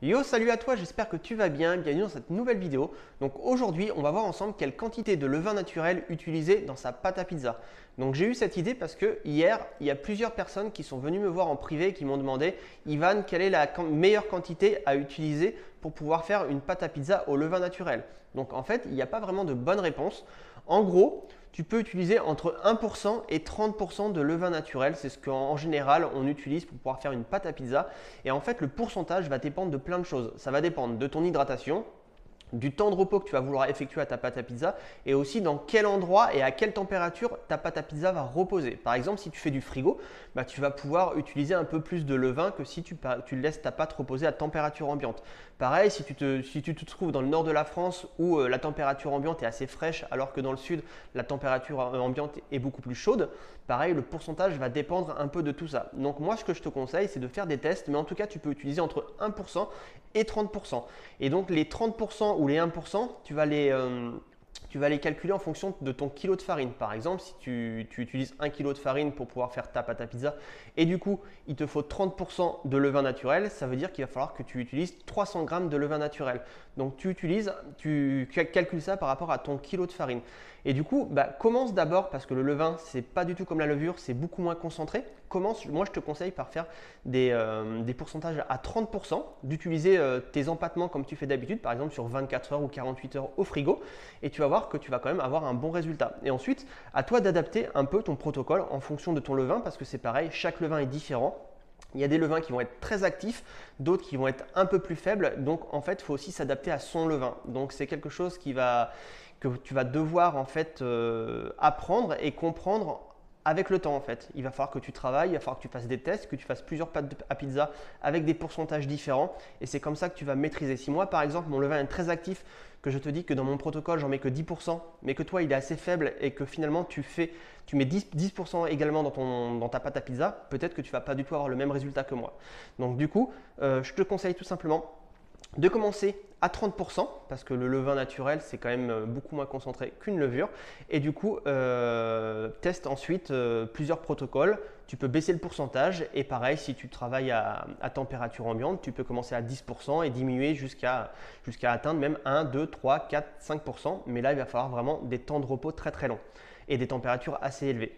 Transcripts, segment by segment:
Yo, salut à toi, j'espère que tu vas bien, bienvenue dans cette nouvelle vidéo. Donc aujourd'hui, on va voir ensemble quelle quantité de levain naturel utiliser dans sa pâte à pizza. Donc j'ai eu cette idée parce que hier, il y a plusieurs personnes qui sont venues me voir en privé et qui m'ont demandé Ivan, quelle est la meilleure quantité à utiliser pour pouvoir faire une pâte à pizza au levain naturel. Donc en fait, il n'y a pas vraiment de bonne réponse. En gros, tu peux utiliser entre 1% et 30% de levain naturel. C'est ce qu'en général on utilise pour pouvoir faire une pâte à pizza. Et en fait, le pourcentage va dépendre de plein de choses. Ça va dépendre de ton hydratation, du temps de repos que tu vas vouloir effectuer à ta pâte à pizza et aussi dans quel endroit et à quelle température ta pâte à pizza va reposer. Par exemple, si tu fais du frigo, tu vas pouvoir utiliser un peu plus de levain que si tu laisses ta pâte reposer à température ambiante. Pareil, si tu te trouves dans le nord de la France où la température ambiante est assez fraîche alors que dans le sud, la température ambiante est beaucoup plus chaude, pareil, le pourcentage va dépendre un peu de tout ça. Donc moi, ce que je te conseille, c'est de faire des tests, mais en tout cas, tu peux utiliser entre 1% et 30%. Et donc les 30% ou les 1%, tu vas les calculer en fonction de ton kilo de farine. Par exemple, si tu utilises 1 kg de farine pour pouvoir faire ta pâte à pizza et du coup, il te faut 30% de levain naturel, ça veut dire qu'il va falloir que tu utilises 300 g de levain naturel. Donc tu calcules ça par rapport à ton kilo de farine. Et du coup, commence d'abord parce que le levain, c'est pas du tout comme la levure, c'est beaucoup moins concentré. Moi je te conseille par faire des pourcentages à 30%, d'utiliser tes empattements comme tu fais d'habitude, par exemple sur 24 heures ou 48 heures au frigo, et tu vas voir que tu vas quand même avoir un bon résultat. Et ensuite, à toi d'adapter un peu ton protocole en fonction de ton levain, parce que c'est pareil, chaque levain est différent. Il y a des levains qui vont être très actifs, d'autres qui vont être un peu plus faibles. Donc en fait, il faut aussi s'adapter à son levain. Donc c'est quelque chose que tu vas devoir en fait apprendre et comprendre avec le temps en fait. Il va falloir que tu travailles, il va falloir que tu fasses des tests, que tu fasses plusieurs pâtes à pizza avec des pourcentages différents et c'est comme ça que tu vas maîtriser. Si moi par exemple mon levain est très actif, que je te dis que dans mon protocole j'en mets que 10%, mais que toi il est assez faible et que finalement tu mets 10% également dans ta pâte à pizza, peut-être que tu ne vas pas du tout avoir le même résultat que moi. Donc du coup, je te conseille tout simplement de commencer à 30% parce que le levain naturel c'est quand même beaucoup moins concentré qu'une levure et du coup teste ensuite plusieurs protocoles, tu peux baisser le pourcentage et pareil si tu travailles à température ambiante tu peux commencer à 10% et diminuer jusqu'à atteindre même 1, 2, 3, 4, 5% mais là il va falloir vraiment des temps de repos très très longs et des températures assez élevées.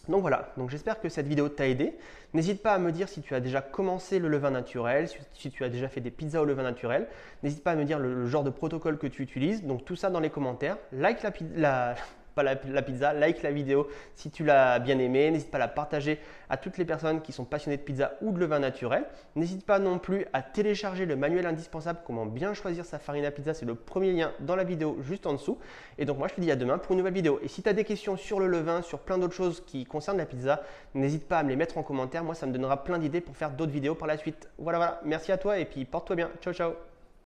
Donc voilà, donc j'espère que cette vidéo t'a aidé. N'hésite pas à me dire si tu as déjà commencé le levain naturel, si tu as déjà fait des pizzas au levain naturel. N'hésite pas à me dire le genre de protocole que tu utilises. Donc tout ça dans les commentaires. Like pas la pizza, like la vidéo si tu l'as bien aimée. N'hésite pas à la partager à toutes les personnes qui sont passionnées de pizza ou de levain naturel. N'hésite pas non plus à télécharger le manuel indispensable comment bien choisir sa farine à pizza. C'est le premier lien dans la vidéo juste en dessous. Et donc moi je te dis à demain pour une nouvelle vidéo. Et si tu as des questions sur le levain, sur plein d'autres choses qui concernent la pizza, n'hésite pas à me les mettre en commentaire. Moi ça me donnera plein d'idées pour faire d'autres vidéos par la suite. Voilà, merci à toi et puis porte-toi bien. Ciao, ciao.